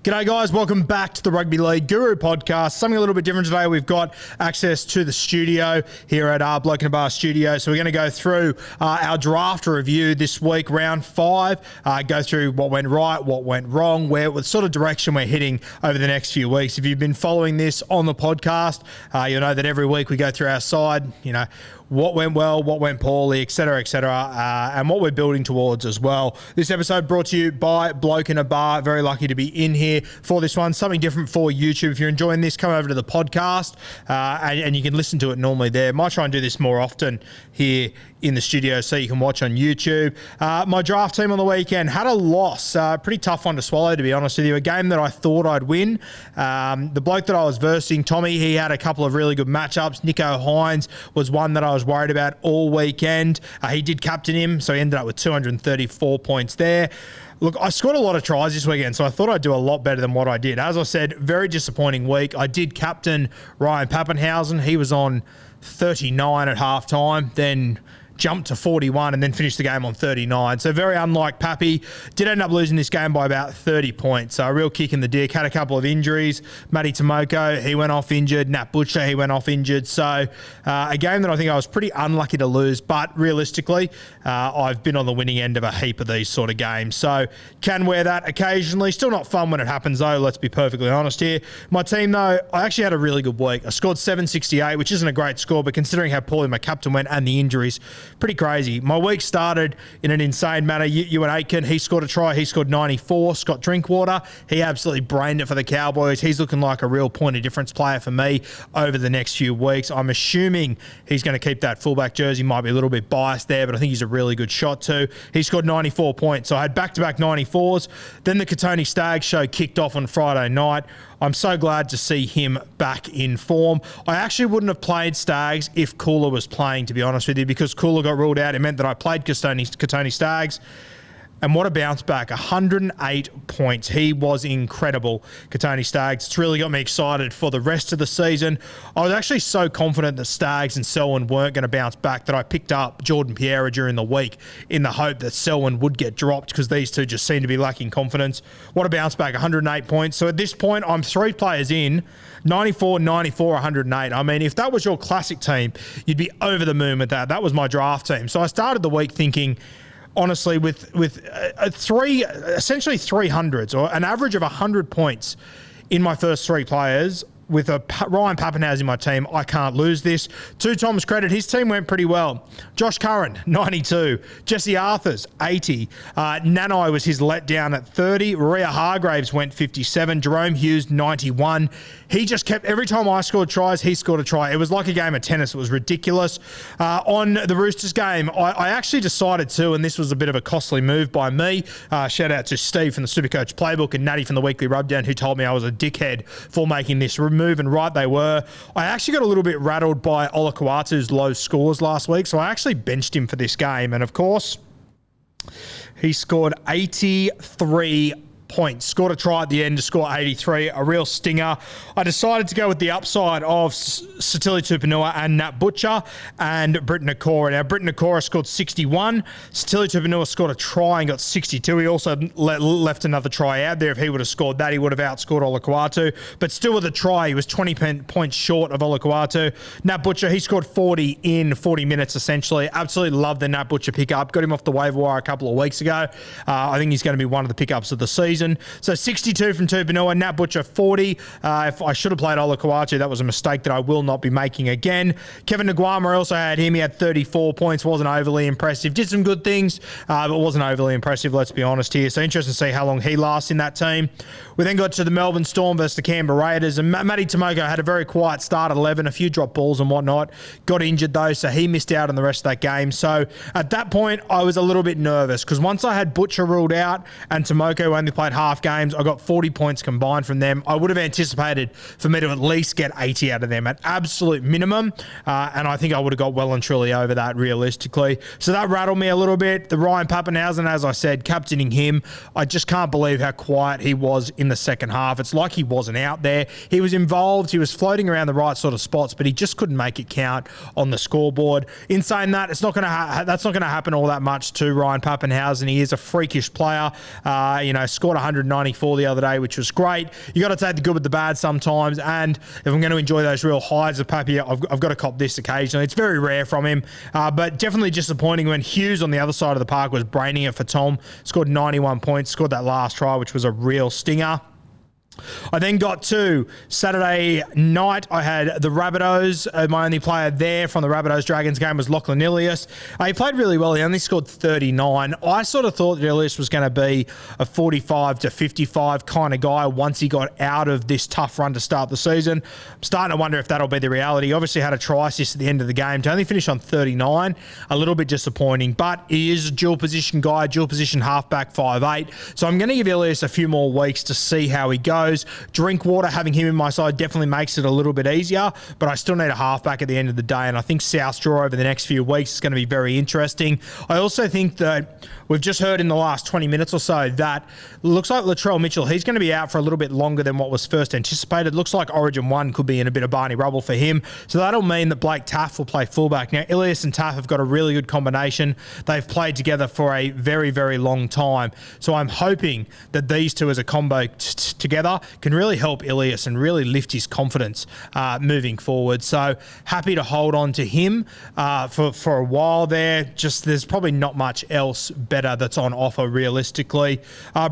G'day guys, welcome back to the Rugby League Guru podcast. Something a little bit different today. We've got access to the studio here at our Bloke in a Bar studio. So we're going to go through our draft review this week, round 5, go through what went right, what went wrong, what sort of direction we're hitting over the next few weeks. If you've been following this on the podcast, you'll know that every week we go through our side, what went well, what went poorly, et cetera, and what we're building towards as well. This episode brought to you by Bloke in a Bar. Very lucky to be in here for this one. Something different for YouTube. If you're enjoying this, come over to the podcast and you can listen to it normally there. Might try and do this more often here in the studio so you can watch on YouTube. My draft team on the weekend had a loss. Pretty tough one to swallow, to be honest with you. A game that I thought I'd win. The bloke that I was versing, Tommy, he had a couple of really good matchups. Nico Hines was one that I was worried about all weekend. He did captain him, so he ended up with 234 points there. Look, I scored a lot of tries this weekend, so I thought I'd do a lot better than what I did. As I said, very disappointing week. I did captain Ryan Pappenhausen. He was on 39 at halftime, then jumped to 41 and then finished the game on 39. So very unlike Pappy. Did end up losing this game by about 30 points. So a real kick in the dick. Had a couple of injuries. Matty Tomoko, he went off injured. Nat Butcher, he went off injured. So a game that I think I was pretty unlucky to lose. But realistically, I've been on the winning end of a heap of these sort of games. So can wear that occasionally. Still not fun when it happens though. Let's be perfectly honest here. My team though, I actually had a really good week. I scored 768, which isn't a great score, but considering how poorly my captain went and the injuries, pretty crazy. My week started in an insane manner. Ewan Aitken, he scored a try. He scored 94. Scott Drinkwater, he absolutely brained it for the Cowboys. He's looking like a real point of difference player for me over the next few weeks. I'm assuming he's going to keep that fullback jersey. Might be a little bit biased there, but I think he's a really good shot too. He scored 94 points. So I had back-to-back 94s. Then the Katoni Staggs show kicked off on Friday night. I'm so glad to see him back in form. I actually wouldn't have played Staggs if Cooler was playing, to be honest with you, because Cooler got ruled out. It meant that I played Katoni Staggs. And what a bounce back, 108 points. He was incredible, Katoni Staggs. It's really got me excited for the rest of the season. I was actually so confident that Staggs and Selwyn weren't going to bounce back that I picked up Jordan Piera during the week in the hope that Selwyn would get dropped because these two just seem to be lacking confidence. What a bounce back, 108 points. So at this point, I'm 3 players in, 94, 94, 108. I mean, if that was your classic team, you'd be over the moon with that. That was my draft team. So I started the week thinking, honestly, with essentially 300s or an average of 100 points in my first 3 players, with a Ryan Pappenhausen in my team, I can't lose this. To Tom's credit, his team went pretty well. Josh Curran, 92. Jesse Arthurs, 80. Nanai was his letdown at 30. Rhea Hargraves went 57. Jerome Hughes, 91. He just kept, every time I scored tries, he scored a try. It was like a game of tennis. It was ridiculous. On the Roosters game, I actually decided to, and this was a bit of a costly move by me. Shout out to Steve from the Supercoach Playbook and Natty from the Weekly Rubdown, who told me I was a dickhead for making this move, and right they were. I actually got a little bit rattled by Olakau'atu's low scores last week, so I actually benched him for this game, and of course, he scored 83 points. Scored a try at the end to score 83, a real stinger. I decided to go with the upside of Satili Tupanua and Nat Butcher and Britton Nakora. Now, Britton Nakora scored 61. Satili Tupanua scored a try and got 62. He also left another try out there. If he would have scored that, he would have outscored Olakau'atu. But still with a try, he was 20 points short of Olakau'atu. Nat Butcher, he scored 40 in 40 minutes, essentially. Absolutely love the Nat Butcher pickup. Got him off the waiver wire a couple of weeks ago. I think he's going to be one of the pickups of the season. So 62 from Tupanua, Nat Butcher 40. If I should have played Olakau'atu, that was a mistake that I will not be making again. Kevin Nguama, I also had him. He had 34 points. Wasn't overly impressive. Did some good things, but wasn't overly impressive, let's be honest here. So interesting to see how long he lasts in that team. We then got to the Melbourne Storm versus the Camber Raiders, and Matty Tomoko had a very quiet start at 11, a few drop balls and whatnot. Got injured though, so he missed out on the rest of that game. So at that point, I was a little bit nervous because once I had Butcher ruled out and Tomoko only played half games, I got 40 points combined from them. I would have anticipated for me to at least get 80 out of them at absolute minimum, and I think I would have got well and truly over that realistically. So that rattled me a little bit. The Ryan Pappenhausen, as I said, captaining him, I just can't believe how quiet he was in the second half. It's like he wasn't out there. He was involved. He was floating around the right sort of spots, but he just couldn't make it count on the scoreboard. In saying that, it's not going to that's not going to happen all that much to Ryan Pappenhausen. He is a freakish player. Scored 194 the other day, which was great. You got to take the good with the bad sometimes, and if I'm going to enjoy those real highs of Pappy, I've got to cop this occasionally. It's very rare from him, but definitely disappointing when Hughes on the other side of the park was braining it for Tom. Scored 91 points, scored that last try, which was a real stinger. I then got to Saturday night. I had the Rabbitohs. My only player there from the Rabbitohs Dragons game was Lachlan Ilias. He played really well. He only scored 39. I sort of thought that Ilias was going to be a 45 to 55 kind of guy once he got out of this tough run to start the season. I'm starting to wonder if that'll be the reality. He obviously had a try assist at the end of the game to only finish on 39. A little bit disappointing, but he is a dual position guy, dual position halfback, 5'8". So I'm going to give Ilias a few more weeks to see how he goes. Drinkwater, having him in my side definitely makes it a little bit easier, but I still need a halfback at the end of the day, and I think South Draw over the next few weeks is going to be very interesting. I also think that we've just heard in the last 20 minutes or so that it looks like Latrell Mitchell, he's going to be out for a little bit longer than what was first anticipated. Looks like Origin 1 could be in a bit of Barney rubble for him, so that'll mean that Blake Taff will play fullback. Now, Ilias and Taff have got a really good combination. They've played together for a very, very long time, so I'm hoping that these two as a combo together can really help Ilias and really lift his confidence moving forward. So happy to hold on to him for a while there. Just there's probably not much else better that's on offer realistically.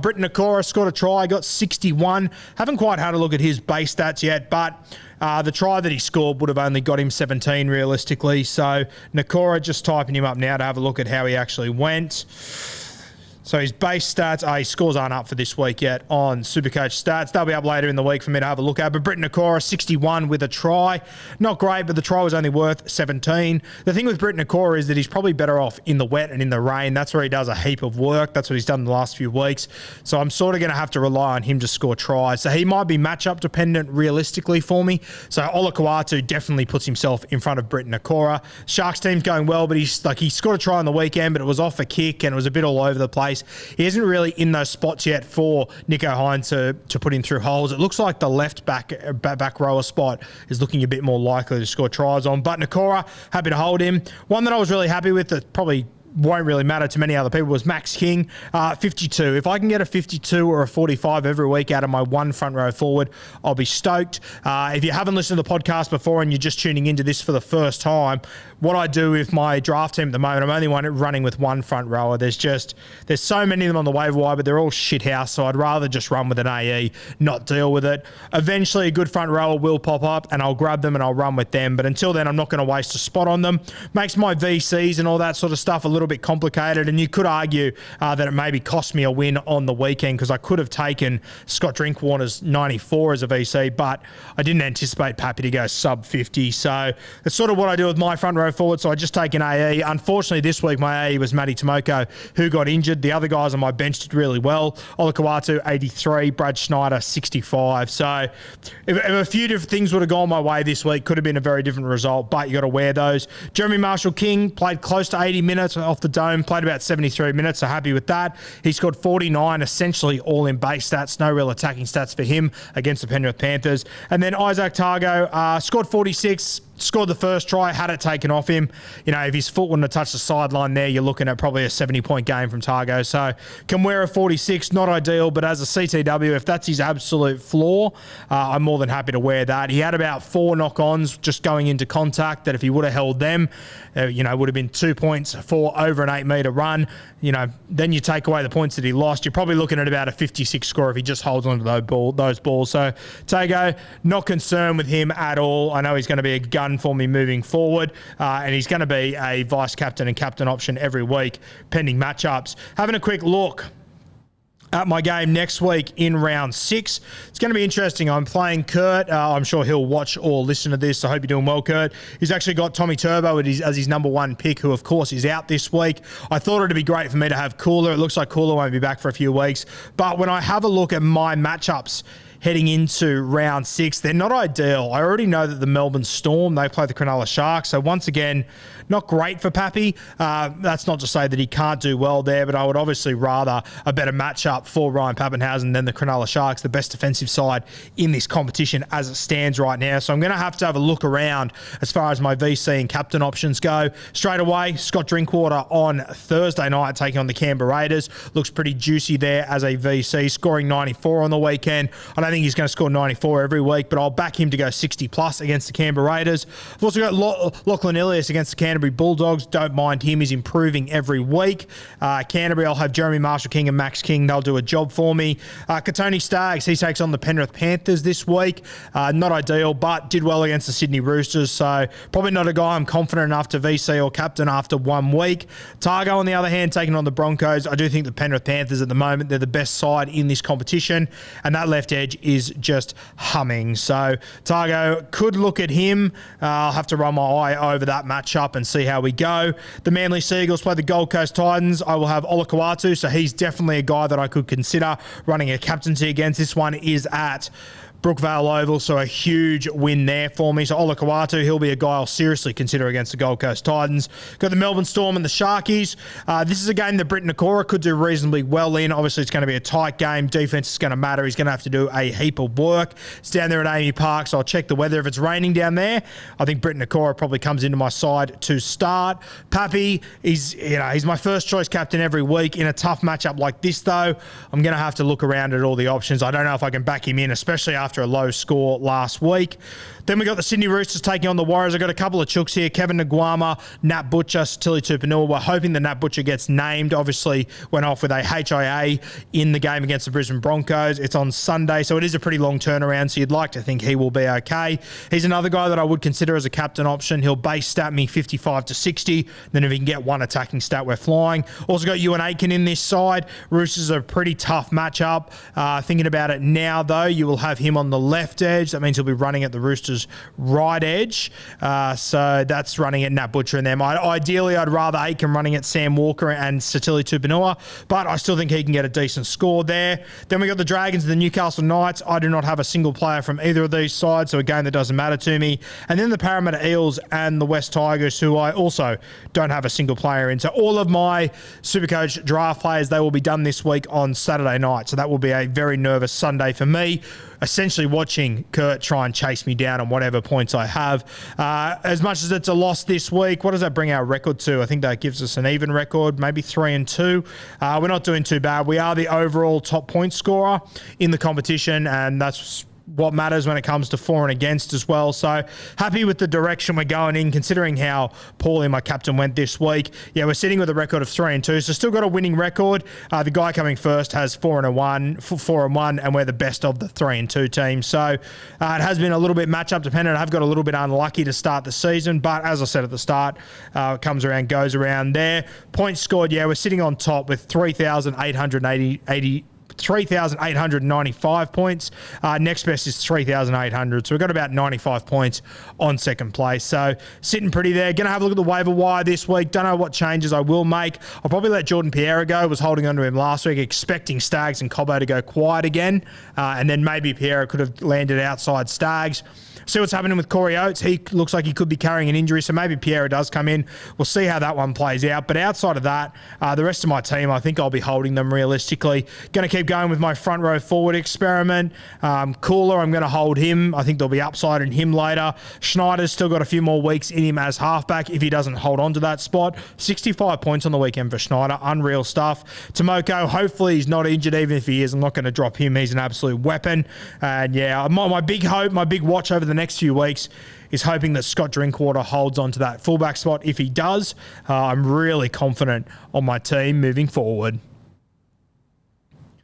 Britton Nakora scored a try, got 61. Haven't quite had a look at his base stats yet, but the try that he scored would have only got him 17 realistically. So Nakora, just typing him up now to have a look at how he actually went. So his base stats, his scores aren't up for this week yet on Supercoach Stats. They'll be up later in the week for me to have a look at. But Britton Nakora, 61 with a try. Not great, but the try was only worth 17. The thing with Britton Nakora is that he's probably better off in the wet and in the rain. That's where he does a heap of work. That's what he's done in the last few weeks. So I'm sort of going to have to rely on him to score tries. So he might be matchup dependent realistically for me. So Ola Kawatu definitely puts himself in front of Britton Nakora. Sharks team's going well, but he scored a try on the weekend, but it was off a kick and it was a bit all over the place. He isn't really in those spots yet for Nico Hines to put him through holes. It looks like the left back rower spot is looking a bit more likely to score tries on. But Nakora, happy to hold him. One that I was really happy with that probably won't really matter to many other people was Max King, 52. If I can get a 52 or a 45 every week out of my one front row forward, I'll be stoked. If you haven't listened to the podcast before and you're just tuning into this for the first time, what I do with my draft team at the moment, I'm only running with one front rower. There's so many of them on the waiver wire, but they're all shit house, so I'd rather just run with an AE, not deal with it. Eventually, a good front rower will pop up, and I'll grab them and I'll run with them, but until then, I'm not going to waste a spot on them. Makes my VCs and all that sort of stuff a little bit complicated, and you could argue that it maybe cost me a win on the weekend because I could have taken Scott Drinkwater's 94 as a VC, but I didn't anticipate Pappy to go sub 50, so that's sort of what I do with my front row forward, so I just take an AE. Unfortunately, this week my AE was Matty Tomoko, who got injured. The other guys on my bench did really well. Ola Kawatu, 83, Brad Schneider, 65. So if a few different things would have gone my way this week, could have been a very different result, but you got to wear those. Jeremy Marshall-King played close to 80 minutes off the dome, played about 73 minutes, so happy with that. He scored 49, essentially all in base stats, no real attacking stats for him against the Penrith Panthers. And then Isaac Targo scored 46, scored the first try, had it taken off him. You know, if his foot wouldn't have touched the sideline there, you're looking at probably a 70-point game from Targo. So can wear a 46, not ideal, but as a CTW, if that's his absolute floor, I'm more than happy to wear that. He had about 4 knock-ons just going into contact that if he would have held them, would have been 2 points for over an 8-metre run. Then you take away the points that he lost, you're probably looking at about a 56 score if he just holds onto those balls. So Tago, not concerned with him at all. I know he's going to be a gun for me moving forward, and he's going to be a vice captain and captain option every week, pending matchups. Having a quick look at my game next week in round 6. It's going to be interesting. I'm playing Kurt. I'm sure he'll watch or listen to this. I hope you're doing well, Kurt. He's actually got Tommy Turbo as his number 1 pick, who, of course, is out this week. I thought it'd be great for me to have Cooler. It looks like Cooler won't be back for a few weeks. But when I have a look at my matchups heading into round 6. They're not ideal. I already know that the Melbourne Storm, they play the Cronulla Sharks. So once again, not great for Pappy. That's not to say that he can't do well there, but I would obviously rather a better matchup for Ryan Pappenhausen than the Cronulla Sharks, the best defensive side in this competition as it stands right now. So I'm going to have a look around as far as my VC and captain options go. Straight away, Scott Drinkwater on Thursday night taking on the Camber Raiders. Looks pretty juicy there as a VC, scoring 94 on the weekend. I don't think he's going to score 94 every week, but I'll back him to go 60 plus against the Canberra Raiders. I've also got Lachlan Ilias against the Canterbury Bulldogs. Don't mind him. He's improving every week. Canterbury, I'll have Jeremy Marshall-King and Max King. They'll do a job for me. Katoni Staggs, he takes on the Penrith Panthers this week. Not ideal, but did well against the Sydney Roosters, so probably not a guy I'm confident enough to VC or captain after 1 week. Targo, on the other hand, taking on the Broncos. I do think the Penrith Panthers at the moment, they're the best side in this competition, and that left edge is just humming. So Targo, could look at him. I'll have to run my eye over that matchup and see how we go. The Manly Seagulls play the Gold Coast Titans. I will have Olakau'atu, so he's definitely a guy that I could consider running a captaincy against. This one is at Brookvale Oval, so a huge win there for me. So Olakau'atu, he'll be a guy I'll seriously consider against the Gold Coast Titans. Got the Melbourne Storm and the Sharkies. This is a game that Britt Nakora could do reasonably well in. Obviously, it's going to be a tight game. Defense is going to matter. He's going to have to do a heap of work. It's down there at Amy Park, so I'll check the weather. If it's raining down there, I think Britt Nakora probably comes into my side to start. Pappy, he's my first choice captain every week. In a tough matchup like this, though, I'm going to have to look around at all the options. I don't know if I can back him in, especially after a low score last week. Then we got the Sydney Roosters taking on the Warriors. I've got a couple of chooks here. Kevin Nguama, Nat Butcher, Stili Tupanua. We're hoping that Nat Butcher gets named. Obviously went off with a HIA in the game against the Brisbane Broncos. It's on Sunday, so it is a pretty long turnaround, so you'd like to think he will be okay. He's another guy that I would consider as a captain option. He'll base stat me 55 to 60. Then if he can get one attacking stat, we're flying. Also got Ewan Aiken in this side. Roosters are a pretty tough matchup. Thinking about it now, though, you will have him on the left edge. That means he'll be running at the Roosters' right edge. So that's running at Nat Butcher and them. Ideally, I'd rather Aiken running at Sam Walker and Stili Tupanua, but I still think he can get a decent score there. Then we got the Dragons and the Newcastle Knights. I do not have a single player from either of these sides, so a game that doesn't matter to me. And then the Parramatta Eels and the West Tigers, who I also don't have a single player in. So all of my Supercoach draft players, they will be done this week on Saturday night. So that will be a very nervous Sunday for me, essentially watching Kurt try and chase me down on whatever points I have. As much as it's a loss this week, what does that bring our record to? I think that gives us an even record, maybe 3-2. We're not doing too bad. We are the overall top point scorer in the competition, and that's what matters when it comes to for and against as well. So happy with the direction we're going in, considering how poorly my captain went this week. Yeah, we're sitting with a record of 3-2, so still got a winning record. The guy coming first has 4-1, and we're the best of the 3-2 teams. So it has been a little bit matchup dependent. I've got a little bit unlucky to start the season, but as I said at the start, it comes around, goes around there. Points scored, yeah, we're sitting on top with 3,895 points. Next best is 3,800. So we've got about 95 points on second place. So sitting pretty there. Going to have a look at the waiver wire this week. Don't know what changes I will make. I'll probably let Jordan Pierre go. Was holding on to him last week, expecting Staggs and Cobbo to go quiet again. And then maybe Pierre could have landed outside Staggs. See what's happening with Corey Oates. He looks like he could be carrying an injury, so maybe Pierre does come in. We'll see how that one plays out. But outside of that, the rest of my team, I think I'll be holding them realistically. Going to keep going with my front row forward experiment. Cooler, I'm going to hold him. I think there'll be upside in him later. Schneider's still got a few more weeks in him as halfback if he doesn't hold on to that spot. 65 points on the weekend for Schneider. Unreal stuff. Tomoko, hopefully he's not injured. Even if he is, I'm not going to drop him. He's an absolute weapon. And yeah, my big hope, my big watch over the next few weeks is hoping that Scott Drinkwater holds on to that fullback spot. If he does, I'm really confident on my team moving forward.